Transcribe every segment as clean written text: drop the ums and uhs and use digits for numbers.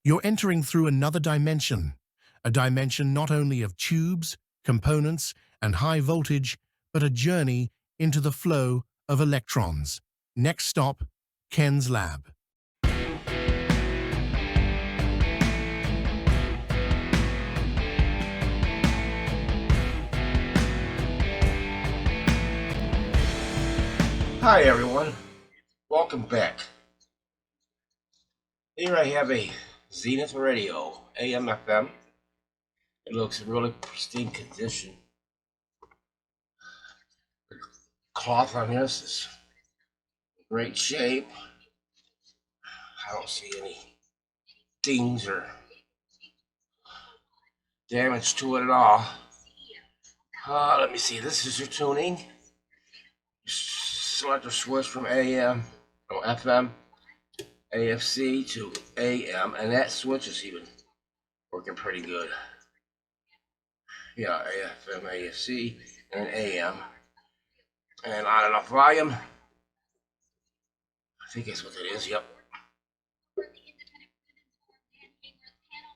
You're entering through another dimension, a dimension not only of tubes, components, and high voltage, but a journey into the flow of electrons. Next stop, Ken's lab. Hi everyone, welcome back. Here I have a Zenith radio, AM FM. It looks in really pristine condition. The cloth on this is in great shape. I don't see any dings or damage to it at all. Let me see, this is your tuning. Select a switch from AM, or FM, AFC to AM, and that switch is even working pretty good. Yeah, AFM, AFC, and AM. And on and off volume. I think that's what that is, yep.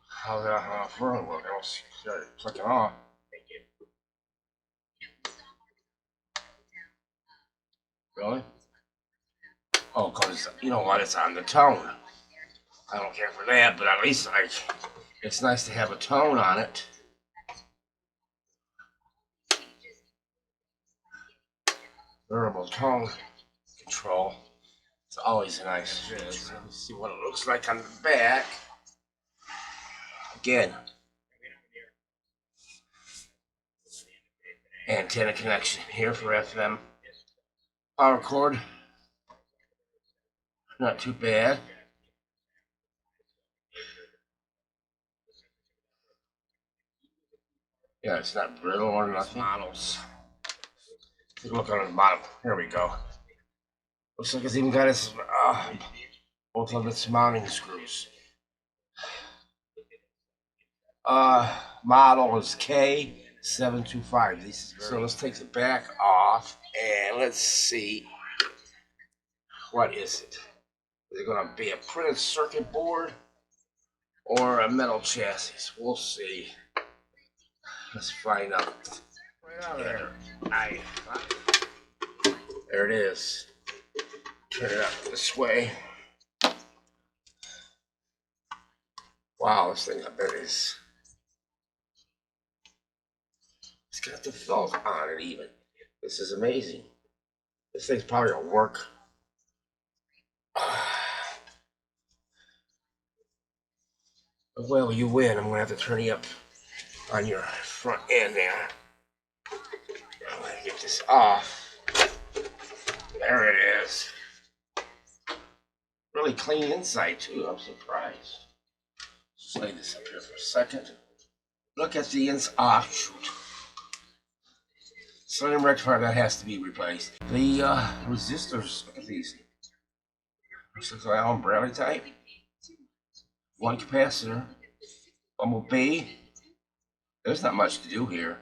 How's that off work? I don't see it clicking off. Really? Oh, because you know what? It's on the tone. I don't care for that, but at least it's nice to have a tone on it. Variable tone control. It's always nice. Let me see what it looks like on the back. Again, antenna connection here for FM. Power cord. Not too bad. Yeah, it's not brittle or nothing. Models. Take a look on the bottom. Here we go. Looks like it's even got its both of its mounting screws. Model is K-725. So let's take the back off and let's see. What is it? Is it going to be a printed circuit board or a metal chassis? We'll see. Let's find out. There. There it is. Turn it up this way. Wow, this thing, I bet it's got the felt on it even. This is amazing. This thing's probably gonna work. Well, you win. I'm gonna have to turn you up on your front end there. I'm gonna get this off. There it is. Really clean inside too. I'm surprised. Just lay this up here for a second. Look at the shoot. Sodium rectifier, that has to be replaced. The resistors, look at these. Looks like Allen Bradley type. One capacitor. Bumblebee. There's not much to do here.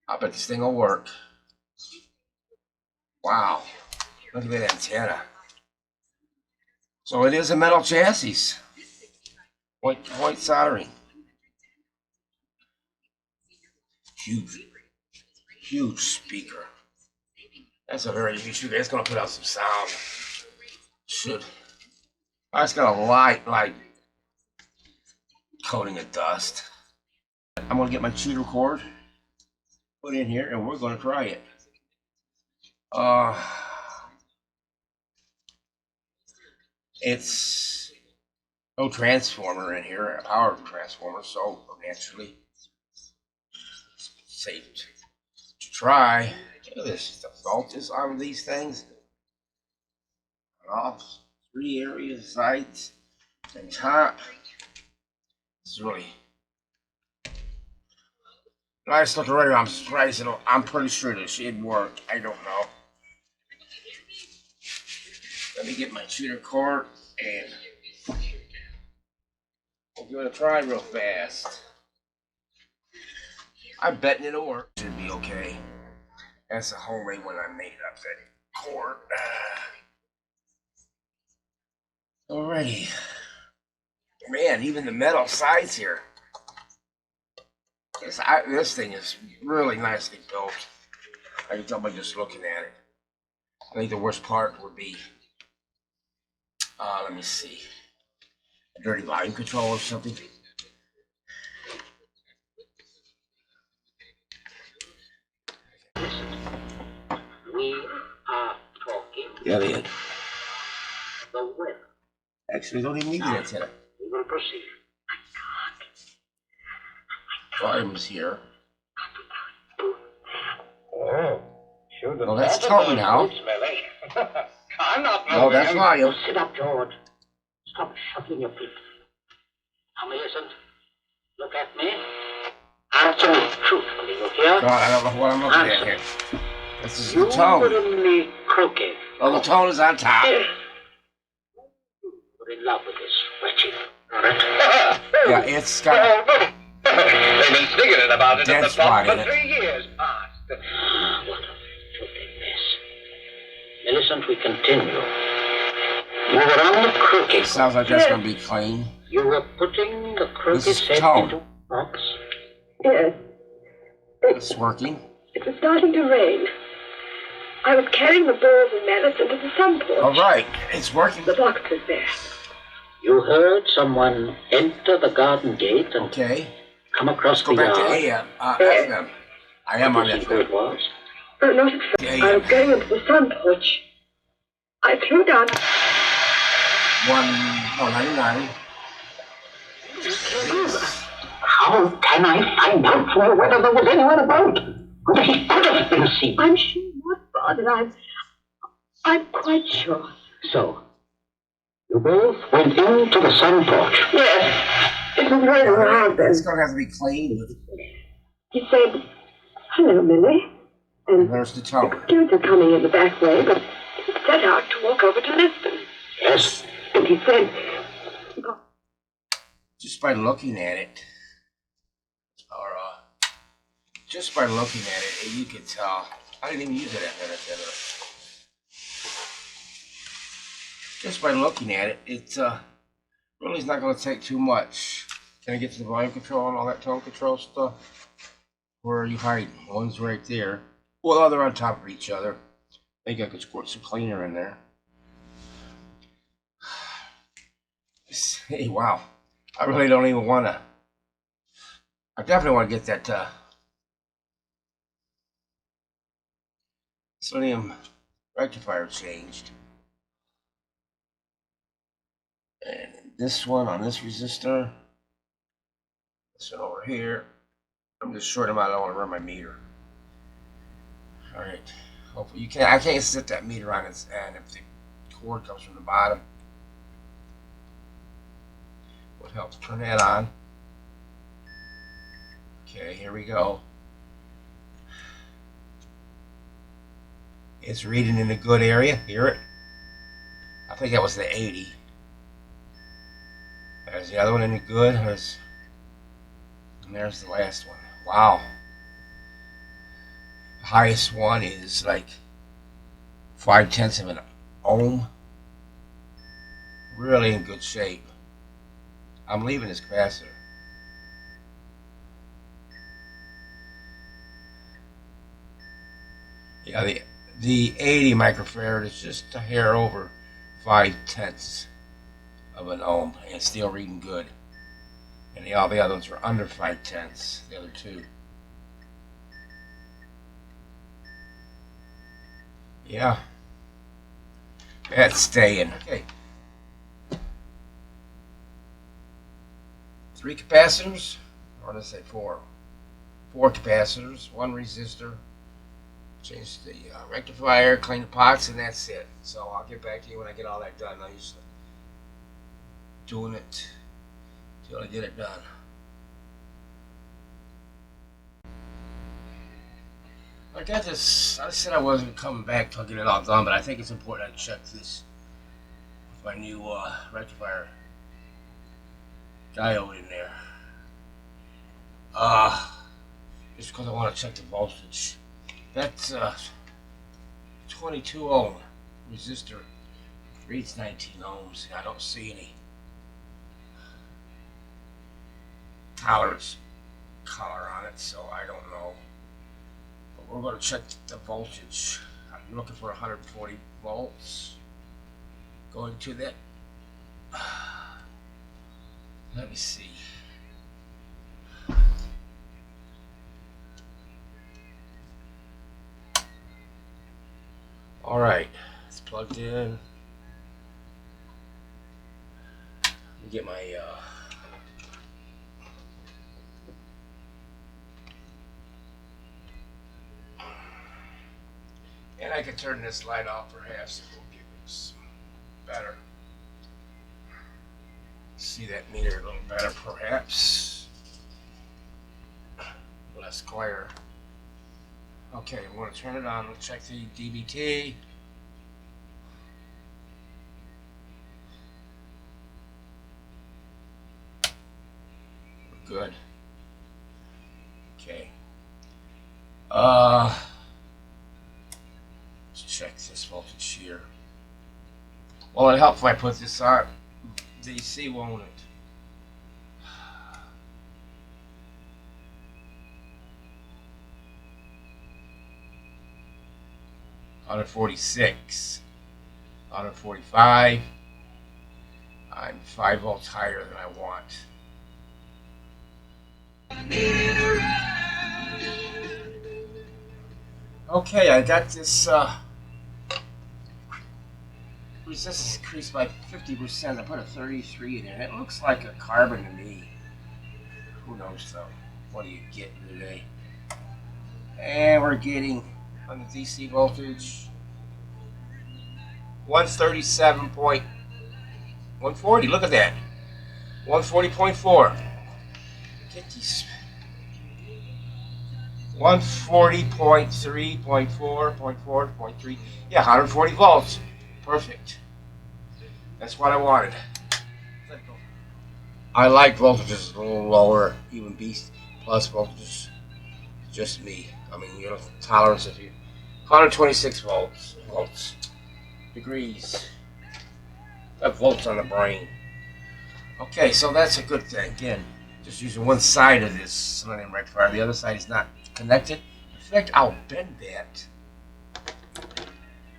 I bet this thing will work. Wow. Look at that antenna. So it is a metal chassis. White soldering. Huge speaker. That's a very huge. It's gonna put out some sound. Should. It's got a light coating of dust. I'm gonna get my cheater cord put in here, and we're gonna try it. It's no transformer in here, a power transformer, so naturally it's safe to try. Look at this, the voltage on these things. Off 3 areas, sides and top. It's really nice looking radio. I'm surprised I'm pretty sure this should work. I don't know. Let me get my cheater cord and we'll give it a try real fast. I'm betting it'll work. Should be okay. That's the homemade one I made up that cord. Alrighty. again, even the metal sides here. This thing is really nicely built. I can tell by just looking at it. I think the worst part would be, let me see, a dirty volume control or something. We are talking The weather. actually, don't even need that today. We will proceed. Volume's here. Oh, sure. Well, that's tone now. I'm not. No, that's volume. Sit up, George. Stop shuffling your feet. Now, Millicent, look at me. Answer me truthfully, you hear? God, I don't know what I'm looking at here. This is You the tone. were in the croquet. Oh, the tone is on top. You're in love with this wretched. Yeah, it's got They've been sniggering about it dead at the spot top in for it. 3 years past. What a filthy mess. Millicent, we continue. You were on the croquet. It sounds like that's going to be clean. You were putting the croquet This is set tone. into a box. Yes, It's working. it was starting to rain. I was carrying the balls and mallets into the sun porch. All right, it's working. The box was there. You heard someone enter the garden gate and Okay. come across Go the back to yard. AM. FM. I am on Did you see who FM. it was? Oh, not at first. Yeah, I was going into the sun porch. I threw down. 199. How can I find out from you whether there was anyone about? They could have been seen. I'm sure not, Father. I'm quite sure. So, you both went into the sun porch. Yes, it was right around then. It's going to have to be cleaned. He said, "Hello, Millie." And There's the tone. excuse her coming in the back way, but he set out to walk over to listen. Yes. And he said, Just by looking at it, or just by looking at it, you could tell. I didn't even use it that minute. Just by looking at it, it really is not going to take too much. Can I get to the volume control and all that tone control stuff? Where are you hiding? One's right there. Well, they're on top of each other. I think I could squirt some cleaner in there. Hey, wow. I really don't even want to. I definitely want to get that sodium rectifier changed. And this one on this resistor. This one over here. I'm just shorting them out. I don't want to run my meter. All right. Hopefully you can't. I can't set that meter on its end if the cord comes from the bottom. What helps? Turn that on. Okay, here we go. It's reading in a good area. Hear it? I think that was the 80. There's the other one in the good. And there's the last one. Wow. The highest one is like 0.5 of an ohm. Really in good shape. I'm leaving this capacitor. Yeah, the 80 microfarad is just a hair over 0.5 of an ohm and still reading good. And all the other ones were under 0.5, the other two. Yeah. That's staying. Okay. 3 capacitors, or let's say 4. 4 capacitors, 1 resistor. Change the rectifier, clean the pots, and that's it. So I'll get back to you when I get all that done. I'm usually doing it till I get it done. I got this. I said I wasn't coming back till I get it all done, but I think it's important I check this with my new rectifier diode in there. Just because I want to check the voltage. That's 22 ohm resistor. Reads 19 ohms. I don't see any tolerance color on it, so I don't know. But we're going to check the voltage. I'm looking for 140 volts. Going to that. Let me see. All right, it's plugged in. Let me get my and I can turn this light off perhaps. It will give us better. See that meter a little better perhaps. Less glare. Okay, I'm going to turn it on. Let's check the DBT. Good. Okay. Let's check this voltage here. Well, it helps if I put this on DC, won't it? 146, 145. I'm 5 volts higher than I want. Okay, I got this resistance increased by 50%. I put a 33 in it. It looks like a carbon to me. Who knows though? What do you get today? And we're getting on the DC voltage 137.140. Look at that. 140.4. Get these. 140.3.4.3. Yeah, 140 volts. Perfect. That's what I wanted. I like voltages a little lower, even B plus voltages. Just me. I mean, you know, tolerance of you. 126 volts. Degrees. That volts on the brain. Okay, so that's a good thing. Again, just using one side of this selenium rectifier. The other side is not connected. In fact, I'll bend that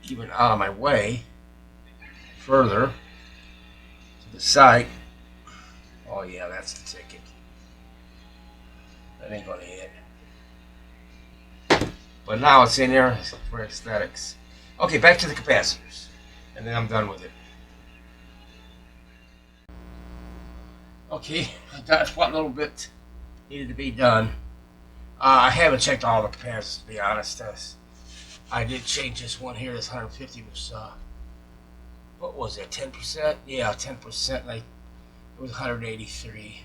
even out of my way further to the side. Oh yeah, that's the ticket. That ain't gonna hit. But now it's in there for aesthetics. Okay, back to the capacitors, and then I'm done with it. Okay, I got what little bit needed to be done. I haven't checked all the capacitors, to be honest. I did change this one here. This 150 was what was it? 10%? Yeah, 10%. Like it was 183.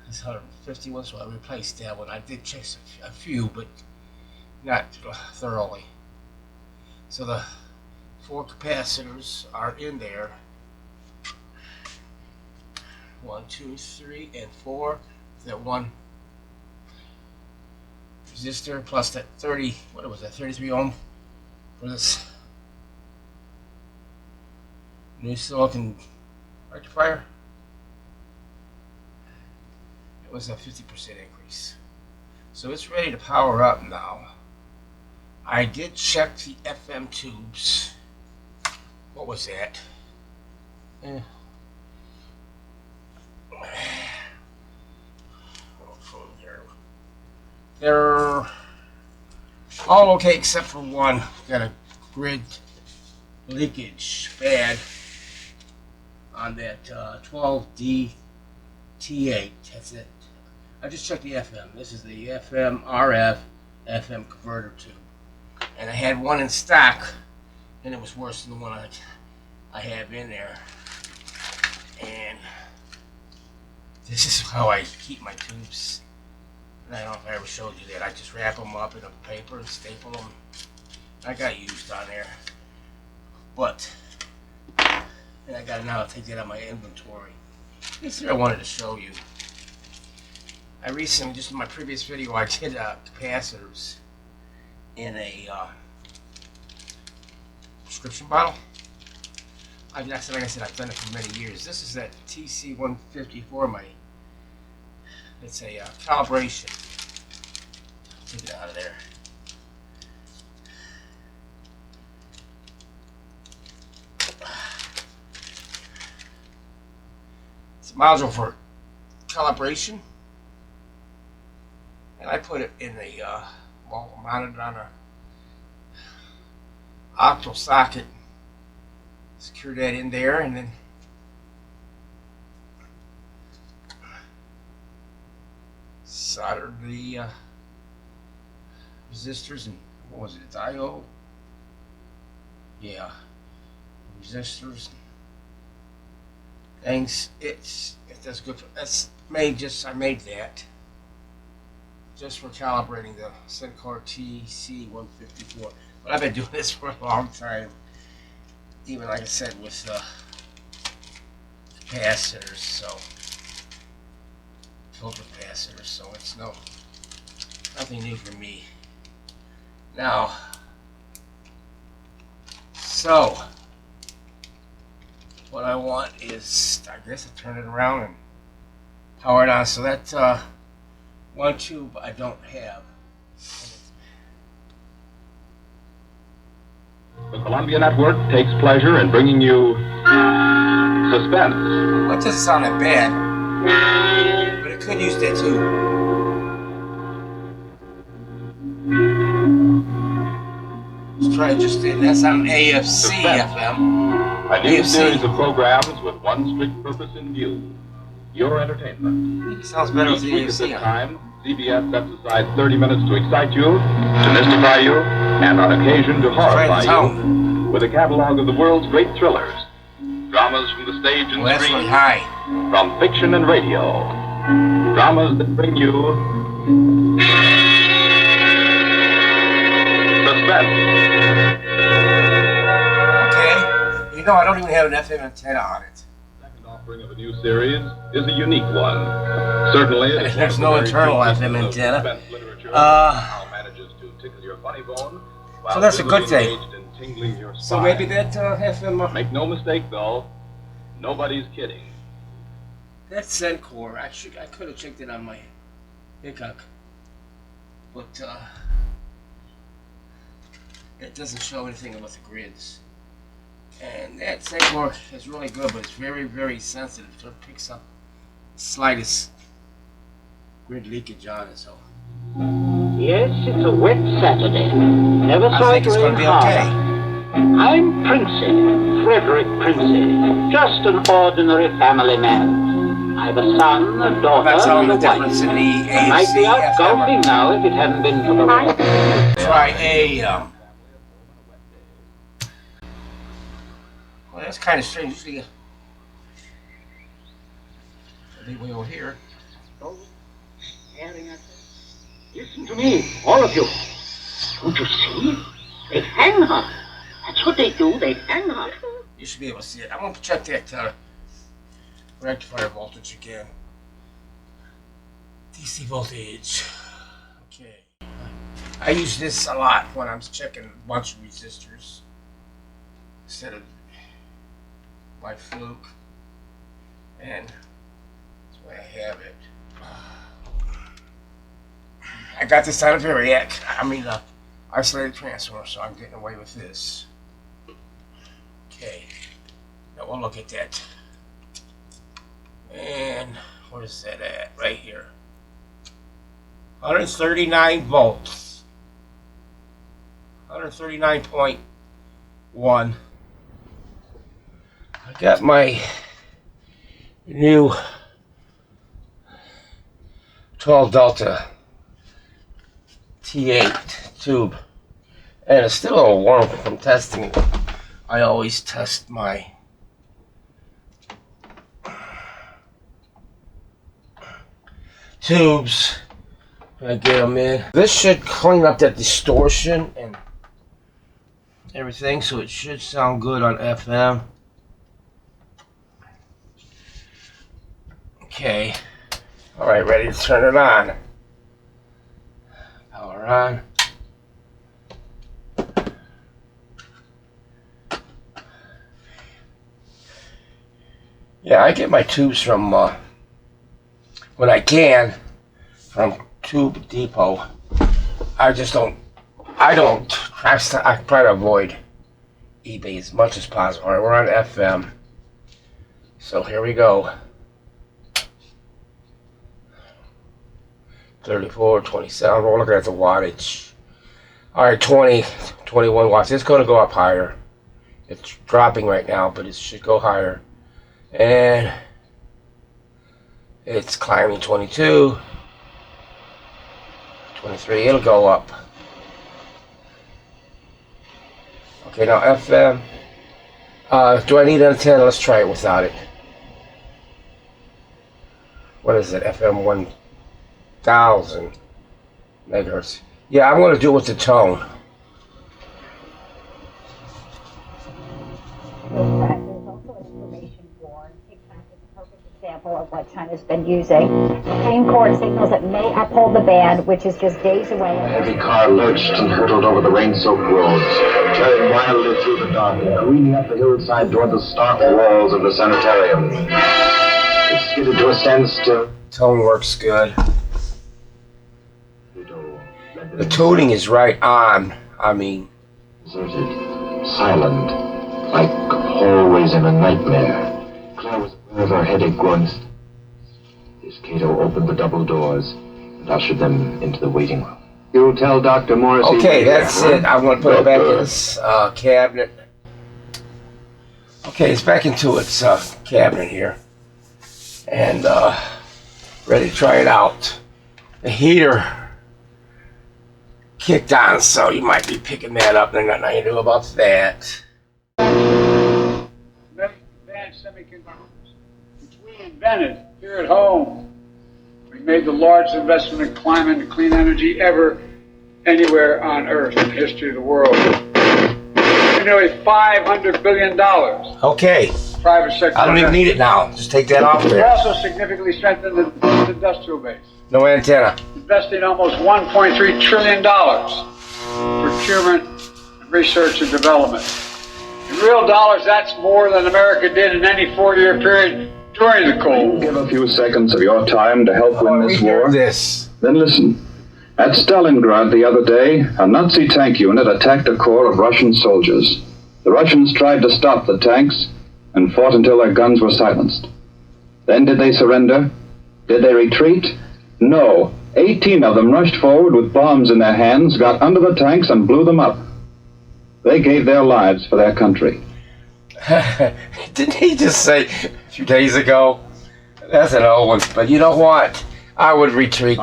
This 151, so I replaced that one. I did check a few, but not thoroughly. So the 4 capacitors are in there. 1, 2, 3, and 4. That one resistor plus that 30. What was that? 33 ohm for this new silicon rectifier. It was a 50% increase. So it's ready to power up now. I did check the FM tubes. What was that? They're all okay except for one. Got a grid leakage bad on that 12D-T8. That's it. I just checked the FM. This is the FM RF FM converter tube. And I had one in stock, and it was worse than the one I have in there. And this is how I keep my tubes. I don't know if I ever showed you that. I just wrap them up in a paper and staple them. I got used on there. But, and I got to now take that out of my inventory. This here I wanted to show you. I recently, just in my previous video, I did capacitors in a prescription bottle. Like I said, I've done it for many years. This is that TC154, my it's a calibration. Take it out of there. It's a module for calibration, and I put it in a well, mounted on a octal socket. Secure that in there, and then solder the resistors and what was it, diode? Yeah, resistors. Things. That's good. I made that just for calibrating the Syncor TC154. But I've been doing this for a long time. Even like I said with capacitors, so filter capacitors, so it's nothing new for me. Now, so what I want is, I guess I turn it around and power it on. So that one tube I don't have. The Columbia Network takes pleasure in bringing you suspense. That doesn't sound that bad, but it could use that too. Let's try just it. That's on AFC Suspense. FM. A new AFC. series of programs with one strict purpose in view: your entertainment. It sounds better with Each the week at this AFC. time, CBS sets aside 30 minutes to excite you, to mystify you, and on occasion to Try the horrify tone. you with a catalog of the world's great thrillers, dramas from the stage and Well, that's screen, really high. from fiction and radio, dramas that bring you suspense. Okay. You know, I don't even have an FM antenna on it. Second offering of a new series is a unique one. Certainly, it is There's one no of the internal very FM few pieces of antenna. suspense literature Uh, that somehow manages to tickle your funny bone while So that's a good visibly thing. engaged in tingling your So spine. maybe that FM. Make no mistake, though, nobody's kidding. That's Zencor. I could have checked it on my Hickok, but it doesn't show anything about the grids. And that Zencor is really good, but it's very, very sensitive. So it picks up the slightest grid leakage on it. So Yes, it's a wet Saturday. Never I saw think it it's going rain to be okay. harder. I'm Princey, Frederick Princey, just an ordinary family man. I've a son, a daughter, That's all and the a wife. difference in the I might be out AFC golfing now if it hadn't been for the rain. Try a. Well, that's kind of strange. Usually, I think way over here. Listen to me, all of you. Don't you see? They hang her. That's what they do. They hang her. You should be able to see it. I'm going to check that rectifier voltage again. DC voltage. Okay. I use this a lot when I'm checking a bunch of resistors instead of my fluke. And that's why I have it. I got this on a Variac. Isolated transformer, so I'm getting away with this. Okay. Now we'll look at that. And where is that at? Right here. 139 volts. 139.1. I got my new 12 Delta T8 tube, and it's still a little warm from testing. I always test my tubes when I get them in. This should clean up that distortion and everything, so it should sound good on FM. Okay, all right, ready to turn it on. Power on. Yeah, I get my tubes from when I can from Tube Depot. I try to avoid eBay as much as possible. All right, we're on FM. So here we go. 34, 27. We're looking at the wattage. All right, 20, 21 watts. It's going to go up higher. It's dropping right now, but it should go higher. And it's climbing 22, 23. It'll go up. Okay, now FM. Do I need an antenna? Let's try it without it. What is it? FM 1000 megahertz. Yeah, I'm going to do it with the tone. There's also information for TikTok is a perfect example of what China's been using. Supreme Court signals it may uphold the ban, which is just days away. A heavy car lurched and hurtled over the rain-soaked roads, tearing wildly through the dark and careening up the hillside toward the stark walls of the sanitarium. It skidded to a standstill. Tone works good. The tuning is right on. I mean, Deserted, silent, like hallways in a nightmare. Claire was aware of her headache growing. As Cato opened the double doors and ushered them into the waiting room. You'll tell Dr. Morrissey. okay, that's it. I'm going to put it back in this cabinet. Okay, it's back into its cabinet here. And ready to try it out. The heater kicked on, so you might be picking that up. There's nothing I can do about that. Advanced semiconductors, which we invented here at home. We made the largest investment in climate and clean energy ever anywhere on Earth in the history of the world. Nearly $500 billion. Okay, Private sector. I don't even need it now. Just take that off We there. also significantly strengthened the industrial base, No antenna. investing almost $1.3 trillion for procurement, and research, and development. In real dollars, that's more than America did in any 4-year period during the Cold War. Give a few seconds of your time to help win We this hear war. this. Then listen. At Stalingrad the other day, a Nazi tank unit attacked a corps of Russian soldiers. The Russians tried to stop the tanks and fought until their guns were silenced. Then did they surrender? Did they retreat? No. 18 of them rushed forward with bombs in their hands, got under the tanks and blew them up. They gave their lives for their country. Didn't he just say a few days ago? That's an old one. But you know what? I would retreat.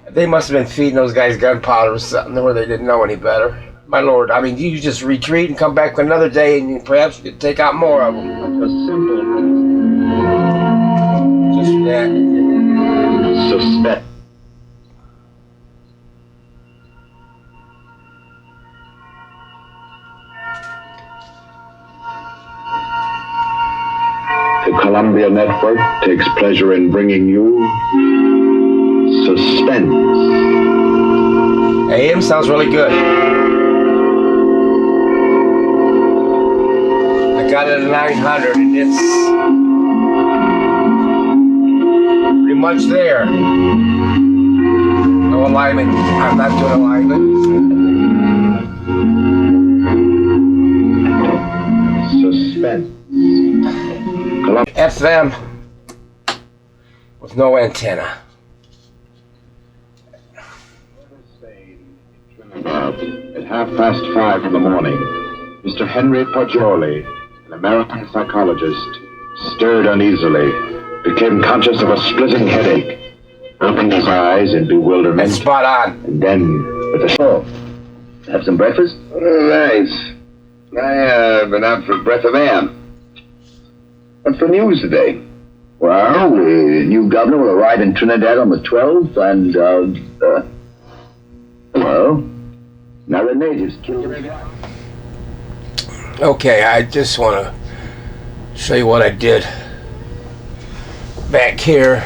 They must have been feeding those guys gunpowder or something where they didn't know any better. My lord, I mean, you just retreat and come back another day and perhaps you could take out more of them. A simple Just that. suspect. The Columbia Network takes pleasure in bringing you Suspense. AM sounds really good. I got it at 900 and it's pretty much there. No alignment. I'm not doing alignment. Suspense. FM with no antenna. At 5:30 in the morning, Mr. Henry Poggioli, an American psychologist, stirred uneasily, became conscious of a splitting headache, opened his eyes in bewilderment, That's spot on. and then, with a have some breakfast? Oh, thanks. I've been out for a breath of air. What's the news today? Well, the new governor will arrive in Trinidad on the 12th, and, well, now the natives killed. Okay, I just want to show you what I did back here.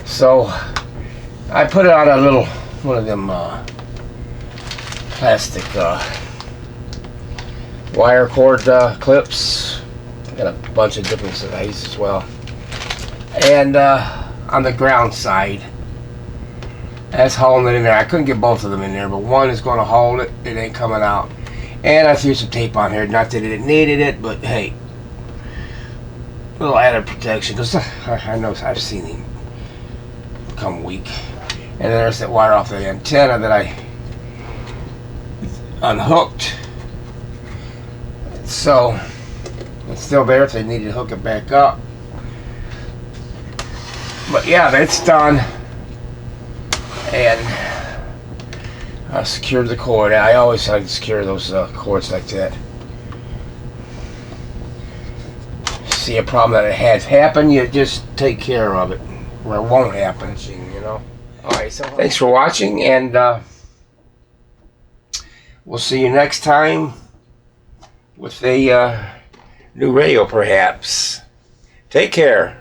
So I put it on a little one of them plastic wire cord clips. I got a bunch of different sizes as well. And on the ground side, That's holding it in there. I couldn't get both of them in there, but one is going to hold it. It ain't coming out. And I threw some tape on here. Not that it needed it, but hey, a little added protection, because I know I've seen him become weak. And then there's that wire off the antenna that I unhooked. So it's still there if they need to hook it back up. But yeah, that's done. And I secured the cord. I always like to secure those cords like that. See a problem that it has happened, you just take care of it, or it won't happen, you know. Alright, so thanks for watching, and we'll see you next time with a new radio, perhaps. Take care.